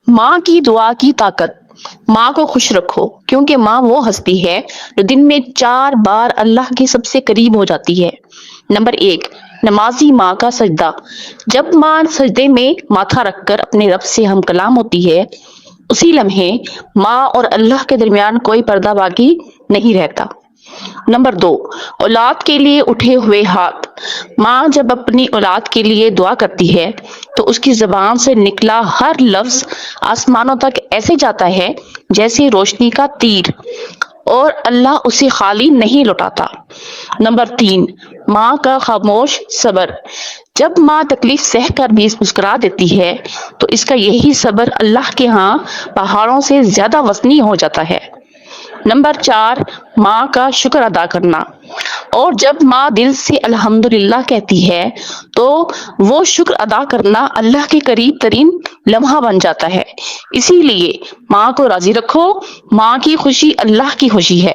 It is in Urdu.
ماں کی دعا کی طاقت۔ ماں کو خوش رکھو کیونکہ ماں وہ ہستی ہے جو دن میں 4 بار اللہ کے سب سے قریب ہو جاتی ہے۔ نمبر 1، نمازی ماں کا سجدہ۔ جب ماں سجدے میں ماتھا رکھ کر اپنے رب سے ہم کلام ہوتی ہے، اسی لمحے ماں اور اللہ کے درمیان کوئی پردہ باقی نہیں رہتا۔ نمبر 2، اولاد کے لیے اٹھے ہوئے ہاتھ۔ ماں جب اپنی اولاد کے لیے دعا کرتی ہے تو اس کی زبان سے نکلا ہر لفظ آسمانوں تک ایسے جاتا ہے جیسے روشنی کا تیر، اور اللہ اسے خالی نہیں لوٹاتا۔ نمبر 3، ماں کا خاموش صبر۔ جب ماں تکلیف سہ کر بھی مسکرا دیتی ہے تو اس کا یہی صبر اللہ کے ہاں پہاڑوں سے زیادہ وزنی ہو جاتا ہے۔ نمبر 4، ماں کا شکر ادا کرنا۔ اور جب ماں دل سے الحمدللہ کہتی ہے تو وہ شکر ادا کرنا اللہ کے قریب ترین لمحہ بن جاتا ہے۔ اسی لیے ماں کو راضی رکھو، ماں کی خوشی اللہ کی خوشی ہے۔